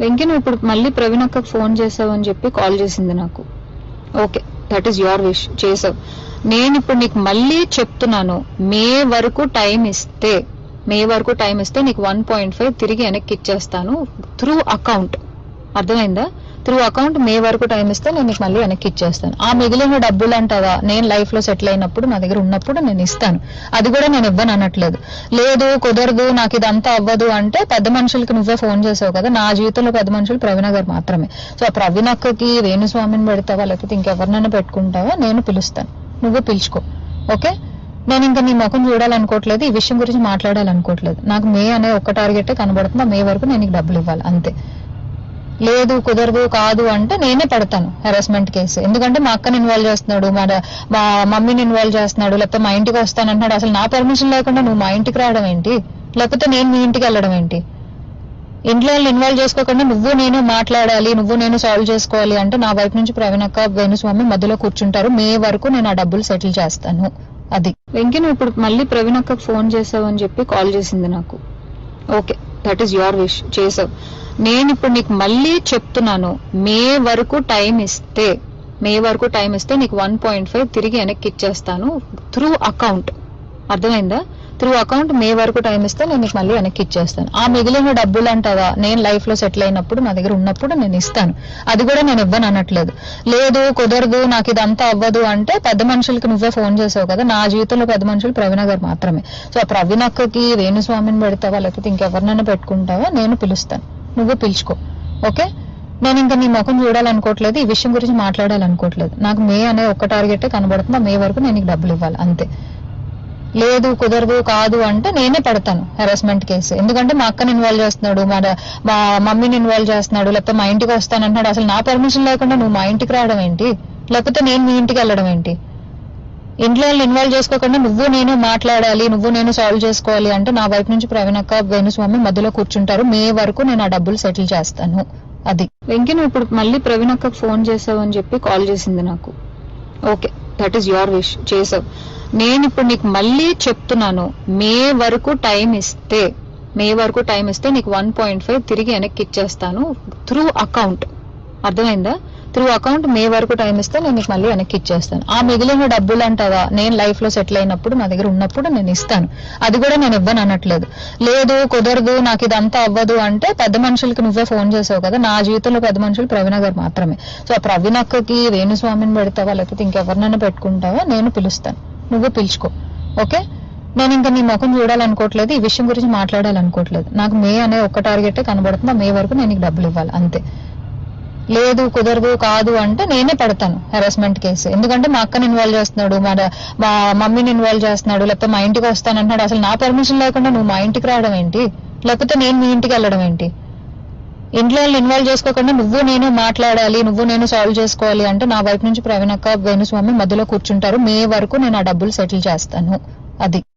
వెంకీ నువ్వు ఇప్పుడు మళ్ళీ ప్రవీణ్ అక్కకు ఫోన్ చేసావు అని చెప్పి కాల్ చేసింది నాకు. Okay, that is your wish, చేసావు. నేను ఇప్పుడు నీకు మళ్ళీ చెప్తున్నాను, మే వరకు టైం ఇస్తే నీకు 1.5 తిరిగి వెనక్కి ఇచ్చేస్తాను త్రూ అకౌంట్. అర్థమైందా? త్రూ అకౌంట్ మే వరకు టైం ఇస్తే నేను నీకు మళ్ళీ వెనక్కి ఇచ్చేస్తాను. ఆ మిగిలిన డబ్బులు అంటావా, నేను లైఫ్ లో సెటిల్ అయినప్పుడు నా దగ్గర ఉన్నప్పుడు నేను ఇస్తాను. అది కూడా నేను ఇవ్వను అనట్లేదు. లేదు కుదరదు నాకు ఇదంతా అవ్వదు అంటే పెద్ద మనుషులకి నువ్వే ఫోన్ చేసావు కదా. నా జీవితంలో పెద్ద మనుషులు ప్రవీణ గారు మాత్రమే. సో ఆ ప్రవీణ అక్కకి వేణుస్వామిని పెడతావా లేకపోతే ఇంకెవరినైనా పెట్టుకుంటావా, నేను పిలుస్తాను, నువ్వు పిలుచుకో. ఓకే, నేను ఇంకా నీ ముఖం చూడాలనుకోవట్లేదు, ఈ విషయం గురించి మాట్లాడాలనుకోవట్లేదు. నాకు మే అనే ఒక్క టార్గెటే కనబడుతుంది, మే వరకు నేను నీకు డబ్బులు ఇవ్వాలి అంతే. లేదు కాదు అంటే నేనే పెడతాను హెరాస్మెంట్ కేసు. ఎందుకంటే మా అక్కని ఇన్వాల్వ్ చేస్తున్నాడు, మా మమ్మీని ఇన్వాల్వ్ చేస్తున్నాడు, లేకపోతే మా ఇంటికి వస్తానంటున్నాడు. అసలు నా పర్మిషన్ లేకుండా నువ్వు మా ఇంటికి రావడం ఏంటి, లేకపోతే నేను మీ ఇంటికి వెళ్ళడం ఏంటి? ఇంట్లో వాళ్ళు ఇన్వాల్వ్ చేసుకోకుండా నువ్వు నేను మాట్లాడాలి, నువ్వు నేను సాల్వ్ చేసుకోవాలి అంటే నా వైపు నుంచి ప్రవీణ్ అక్క వేణుస్వామి మధ్యలో కూర్చుంటారు. మే వరకు నేను ఆ డబ్బులు సెటిల్ చేస్తాను. అది వెంకీ నువ్వు ఇప్పుడు మళ్ళీ ప్రవీణ్ అక్కకు ఫోన్ చేసావు అని చెప్పి కాల్ చేసింది నాకు. Okay, that is your wish, చేసావు. నేను ఇప్పుడు నీకు మళ్ళీ చెప్తున్నాను, మే వరకు టైం ఇస్తే నీకు 1.5 తిరిగి వెనక్కి ఇచ్చేస్తాను త్రూ అకౌంట్. అర్థమైందా? త్రూ అకౌంట్ మే వరకు టైం ఇస్తే నేను నీకు మళ్ళీ వెనక్కి ఇచ్చేస్తాను. ఆ మిగిలిన డబ్బులు అంటావా, నేను లైఫ్ లో సెటిల్ అయినప్పుడు నా దగ్గర ఉన్నప్పుడు నేను ఇస్తాను. అది కూడా నేను ఇవ్వను అనట్లేదు. లేదు కుదరదు నాకు ఇదంతా అవ్వదు అంటే పెద్ద మనుషులకి నువ్వే ఫోన్ చేసావు కదా. నా జీవితంలో పెద్ద మనుషులు ప్రవీణ గారు మాత్రమే. సో ఆ ప్రవీణ అక్కకి వేణుస్వామిని పెడతావా లేకపోతే ఇంకెవరినైనా పెట్టుకుంటావా, నేను పిలుస్తాను, నువ్వు పిలుచుకో. ఓకే, నేను ఇంకా నీ ముఖం చూడాలనుకోవట్లేదు, ఈ విషయం గురించి మాట్లాడాలనుకోవట్లేదు. నాకు మే అనే ఒక్క టార్గెటే కనబడుతుంది, మే వరకు నేను నీకు డబ్బులు ఇవ్వాలి అంతే. లేదు కుదరదు కాదు అంటే నేనే పెడతాను హెరాస్మెంట్ కేసు. ఎందుకంటే మా అక్కని ఇన్వాల్వ్ చేస్తున్నాడు, మా మమ్మీని ఇన్వాల్వ్ చేస్తున్నాడు, లేకపోతే మా ఇంటికి వస్తానంటున్నాడు. అసలు నా పర్మిషన్ లేకుండా నువ్వు మా ఇంటికి రావడం ఏంటి, లేకపోతే నేను మీ ఇంటికి వెళ్ళడం ఏంటి? ఇంట్లో వాళ్ళు ఇన్వాల్వ్ చేసుకోకుండా నువ్వు నేను మాట్లాడాలి, నువ్వు నేను సాల్వ్ చేసుకోవాలి అంటే నా వైపు నుంచి ప్రవీణ్ అక్క వేణుస్వామి మధ్యలో కూర్చుంటారు. మే వరకు నేను ఆ డబ్బులు సెటిల్ చేస్తాను. అది వెంకీ నువ్వు ఇప్పుడు మళ్ళీ ప్రవీణ్ అక్కకు ఫోన్ చేసావు అని చెప్పి కాల్ చేసింది నాకు. Okay, that is your wish, చేసావు. నేను ఇప్పుడు నీకు మళ్ళీ చెప్తున్నాను, మే వరకు టైం ఇస్తే నీకు 1.5 తిరిగి వెనక్కి ఇచ్చేస్తాను త్రూ అకౌంట్. అర్థమైందా? త్రూ అకౌంట్ మే వరకు టైం ఇస్తే నేను నీకు మళ్ళీ వెనక్కి ఇచ్చేస్తాను. ఆ మిగిలిన డబ్బులు అంటావా, నేను లైఫ్ లో సెటిల్ అయినప్పుడు నా దగ్గర ఉన్నప్పుడు నేను ఇస్తాను. అది కూడా నేను ఇవ్వను అనట్లేదు. లేదు కుదరదు నాకు ఇదంతా అవ్వదు అంటే పెద్ద మనుషులకి నువ్వే ఫోన్ చేసావు కదా. నా జీవితంలో పెద్ద మనుషులు ప్రవీణ గారు మాత్రమే. సో ఆ ప్రవీణ అక్కకి వేణుస్వామిని పెడతావా లేకపోతే ఇంకెవరినైనా పెట్టుకుంటావా, నేను పిలుస్తాను, నువ్వు పిలుచుకో. ఓకే, నేను ఇంకా నీ ముఖం చూడాలనుకోవట్లేదు, ఈ విషయం గురించి మాట్లాడాలనుకోవట్లేదు. నాకు మే అనే ఒక్క టార్గెటే కనబడుతుంది, మే వరకు నేను నీకు డబ్బులు ఇవ్వాలి అంతే. లేదు కుదరదు కాదు అంటే నేనే పెడతాను హెరాస్మెంట్ కేసు. ఎందుకంటే మా అక్కని ఇన్వాల్వ్ చేస్తున్నాడు, మా మమ్మీని ఇన్వాల్వ్ చేస్తున్నాడు, లేకపోతే మా ఇంటికి వస్తానంటున్నాడు. అసలు నా పర్మిషన్ లేకుండా నువ్వు మా ఇంటికి రావడం ఏంటి, లేకపోతే నేను మీ ఇంటికి వెళ్ళడం ఏంటి? ఇంట్లో వాళ్ళు ఇన్వాల్వ్ చేసుకోకుండా నువ్వు నేను మాట్లాడాలి, నువ్వు నేను సాల్వ్ చేసుకోవాలి అంటే నా వైపు నుంచి ప్రవీణ్ అక్క వేణుస్వామి మధ్యలో కూర్చుంటారు. మే వరకు నేను ఆ డబ్బులు సెటిల్ చేస్తాను. అది